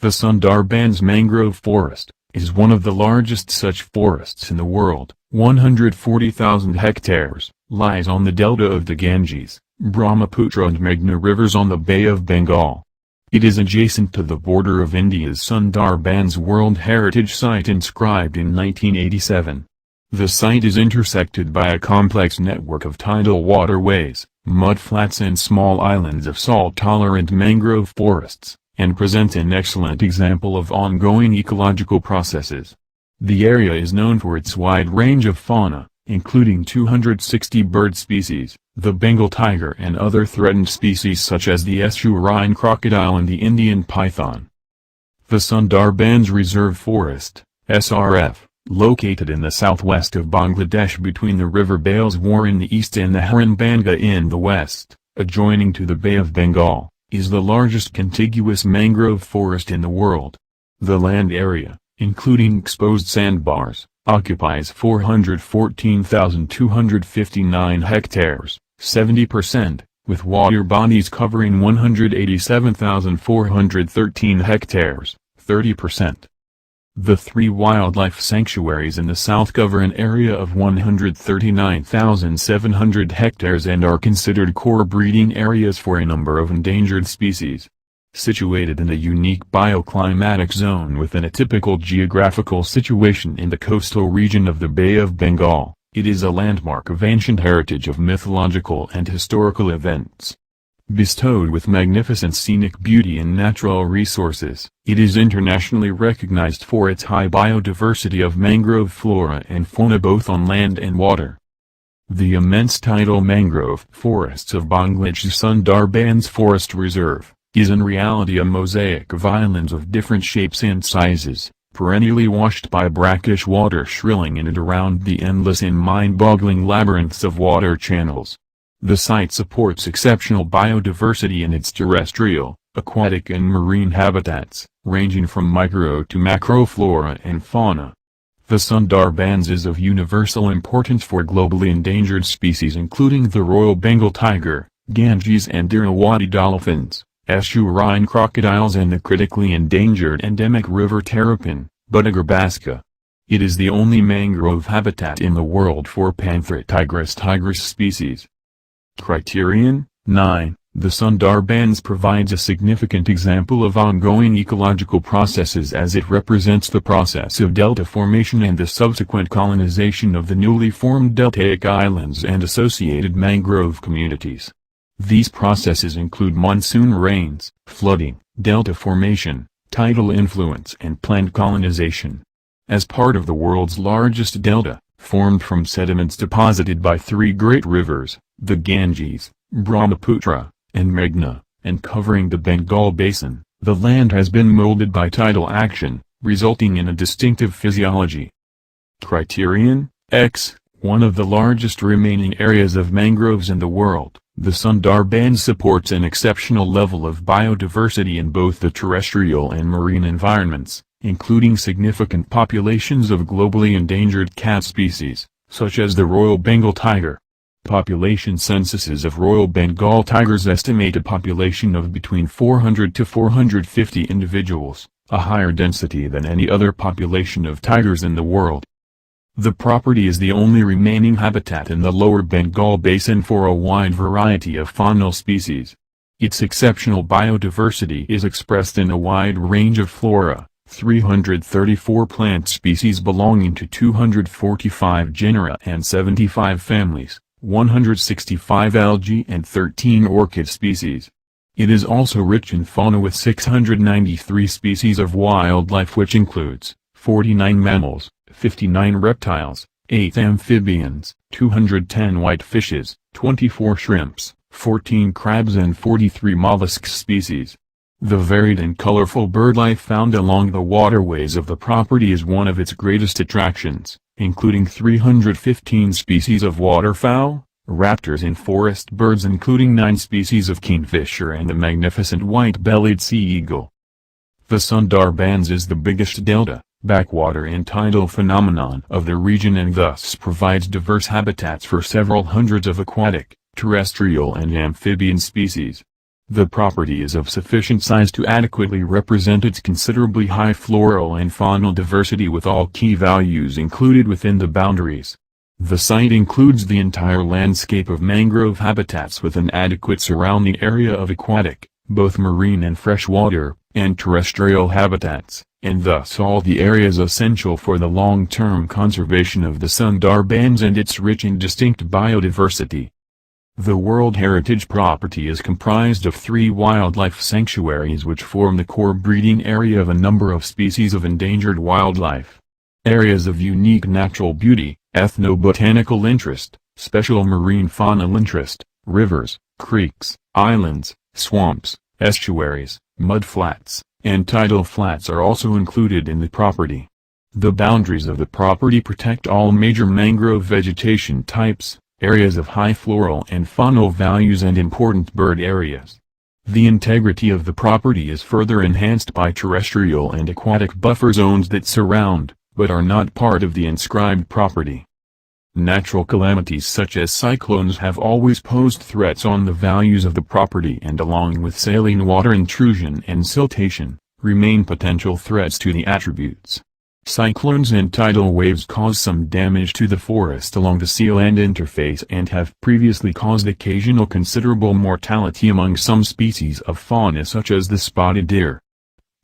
The Sundarban's mangrove forest is one of the largest such forests in the world. 140,000 hectares, lies on the delta of the Ganges, Brahmaputra and Meghna rivers on the Bay of Bengal. It is adjacent to the border of India's Sundarban's World Heritage Site inscribed in 1987. The site is intersected by a complex network of tidal waterways, mudflats and small islands of salt-tolerant mangrove forests, and presents an excellent example of ongoing ecological processes. The area is known for its wide range of fauna, including 260 bird species, the Bengal tiger and other threatened species such as the Sundarban crocodile and the Indian python. The Sundarban's Reserve Forest, SRF, located in the southwest of Bangladesh between the river Bailswar in the east and the Haranbanga in the west, adjoining to the Bay of Bengal, is the largest contiguous mangrove forest in the world. The land area, including exposed sandbars, occupies 414,259 hectares, 70%, with water bodies covering 187,413 hectares, 30%. The three wildlife sanctuaries in the south cover an area of 139,700 hectares and are considered core breeding areas for a number of endangered species. Situated in a unique bioclimatic zone within a typical geographical situation in the coastal region of the Bay of Bengal, it is a landmark of ancient heritage of mythological and historical events. Bestowed with magnificent scenic beauty and natural resources, it is internationally recognized for its high biodiversity of mangrove flora and fauna both on land and water. The immense tidal mangrove forests of Bangladesh's Sundarban's Forest Reserve is in reality a mosaic of islands of different shapes and sizes, perennially washed by brackish water shrilling in and around the endless and mind-boggling labyrinths of water channels. The site supports exceptional biodiversity in its terrestrial, aquatic and marine habitats, ranging from micro to macro flora and fauna. The Sundarbans is of universal importance for globally endangered species including the Royal Bengal tiger, Ganges and Irrawaddy dolphins, Sundarban crocodiles and the critically endangered endemic river terrapin, Buttigirbasca. It is the only mangrove habitat in the world for Panthera tigris species. Criterion 9. The Sundarbans provides a significant example of ongoing ecological processes as it represents the process of delta formation and the subsequent colonization of the newly formed deltaic islands and associated mangrove communities. These processes include monsoon rains, flooding, delta formation, tidal influence and plant colonization. As part of the world's largest delta, formed from sediments deposited by three great rivers, the Ganges, Brahmaputra, and Meghna, and covering the Bengal basin, the land has been molded by tidal action, resulting in a distinctive physiology. Criterion X. One of the largest remaining areas of mangroves in the world, the Sundarbans supports an exceptional level of biodiversity in both the terrestrial and marine environments, including significant populations of globally endangered cat species, such as the Royal Bengal tiger. Population censuses of Royal Bengal tigers estimate a population of between 400 to 450 individuals, a higher density than any other population of tigers in the world. The property is the only remaining habitat in the lower Bengal basin for a wide variety of faunal species. Its exceptional biodiversity is expressed in a wide range of flora, 334 plant species belonging to 245 genera and 75 families, 165 algae and 13 orchid species. It is also rich in fauna with 693 species of wildlife which includes 49 mammals, 59 reptiles, 8 amphibians, 210 white fishes, 24 shrimps, 14 crabs and 43 mollusk species. The varied and colorful birdlife found along the waterways of the property is one of its greatest attractions, including 315 species of waterfowl, raptors and forest birds including 9 species of kingfisher and the magnificent white-bellied sea eagle. The Sundarbans is the biggest delta, backwater and tidal phenomenon of the region and thus provides diverse habitats for several hundreds of aquatic, terrestrial and amphibian species. The property is of sufficient size to adequately represent its considerably high floral and faunal diversity with all key values included within the boundaries. The site includes the entire landscape of mangrove habitats with an adequate surrounding area of aquatic, both marine and freshwater, and terrestrial habitats, and thus all the areas essential for the long-term conservation of the Sundarbans and its rich and distinct biodiversity. The World Heritage Property is comprised of 3 wildlife sanctuaries which form the core breeding area of a number of species of endangered wildlife. Areas of unique natural beauty, ethnobotanical interest, special marine faunal interest, rivers, creeks, islands, swamps, estuaries, mudflats, and tidal flats are also included in the property. The boundaries of the property protect all major mangrove vegetation types, areas of high floral and faunal values and important bird areas. The integrity of the property is further enhanced by terrestrial and aquatic buffer zones that surround, but are not part of the inscribed property. Natural calamities such as cyclones have always posed threats on the values of the property and along with saline water intrusion and siltation, remain potential threats to the attributes. Cyclones and tidal waves cause some damage to the forest along the sea-land interface and have previously caused occasional considerable mortality among some species of fauna such as the spotted deer.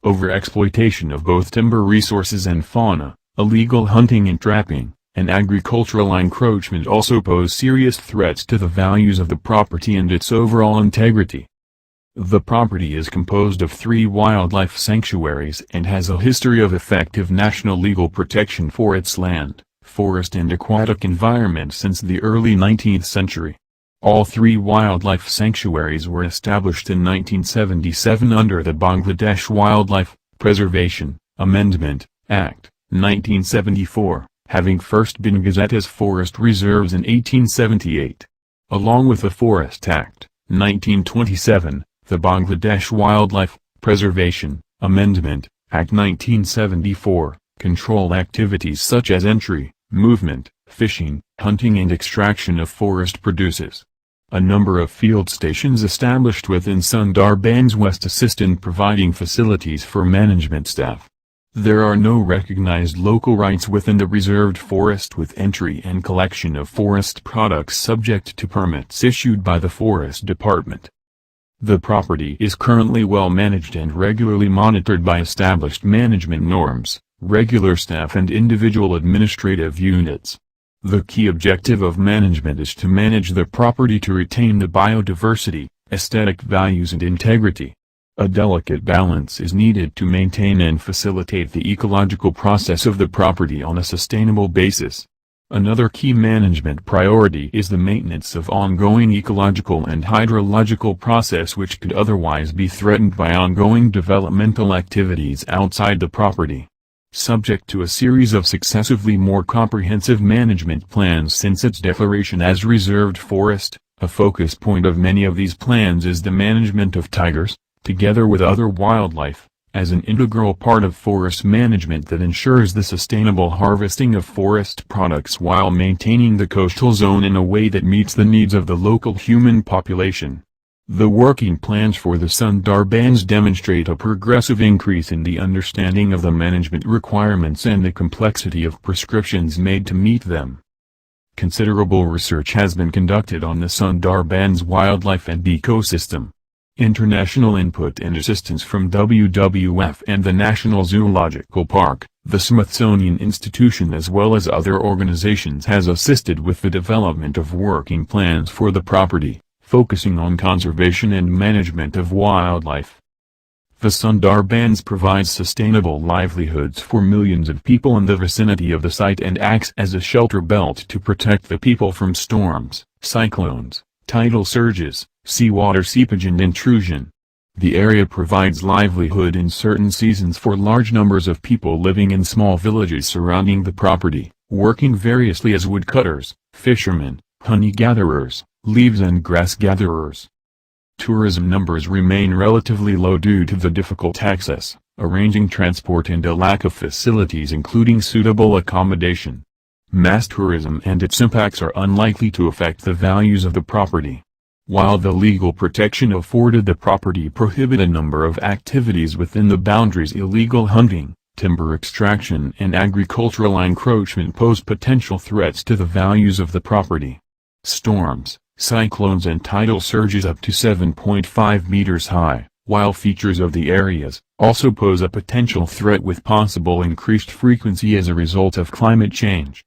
Overexploitation of both timber resources and fauna, illegal hunting and trapping, and agricultural encroachment also pose serious threats to the values of the property and its overall integrity. The property is composed of 3 wildlife sanctuaries and has a history of effective national legal protection for its land, forest and aquatic environment since the early 19th century. All 3 wildlife sanctuaries were established in 1977 under the Bangladesh Wildlife Preservation Amendment Act, 1974, having first been gazetted as forest reserves in 1878. Along with the Forest Act, 1927, the Bangladesh Wildlife Preservation Amendment Act 1974, control activities such as entry, movement, fishing, hunting and extraction of forest produces. A number of field stations established within Sundarbans West assist in providing facilities for management staff. There are no recognized local rights within the reserved forest with entry and collection of forest products subject to permits issued by the Forest Department. The property is currently well managed and regularly monitored by established management norms, regular staff and individual administrative units. The key objective of management is to manage the property to retain the biodiversity, aesthetic values and integrity. A delicate balance is needed to maintain and facilitate the ecological process of the property on a sustainable basis. Another key management priority is the maintenance of ongoing ecological and hydrological process which could otherwise be threatened by ongoing developmental activities outside the property. Subject to a series of successively more comprehensive management plans since its declaration as reserved forest, a focus point of many of these plans is the management of tigers, together with other wildlife, as an integral part of forest management that ensures the sustainable harvesting of forest products while maintaining the coastal zone in a way that meets the needs of the local human population. The working plans for the Sundarbans demonstrate a progressive increase in the understanding of the management requirements and the complexity of prescriptions made to meet them. Considerable research has been conducted on the Sundarbans wildlife and ecosystem. International input and assistance from WWF and the National Zoological Park, the Smithsonian Institution as well as other organizations has assisted with the development of working plans for the property, focusing on conservation and management of wildlife. The Sundarbans provides sustainable livelihoods for millions of people in the vicinity of the site and acts as a shelter belt to protect the people from storms, cyclones, tidal surges, seawater seepage and intrusion. The area provides livelihood in certain seasons for large numbers of people living in small villages surrounding the property, working variously as woodcutters, fishermen, honey gatherers, leaves and grass gatherers. Tourism numbers remain relatively low due to the difficult access, arranging transport and a lack of facilities including suitable accommodation. Mass tourism and its impacts are unlikely to affect the values of the property. While the legal protection afforded the property prohibit a number of activities within the boundaries, illegal hunting, timber extraction and agricultural encroachment pose potential threats to the values of the property. Storms, cyclones and tidal surges up to 7.5 meters high, while features of the areas, also pose a potential threat with possible increased frequency as a result of climate change.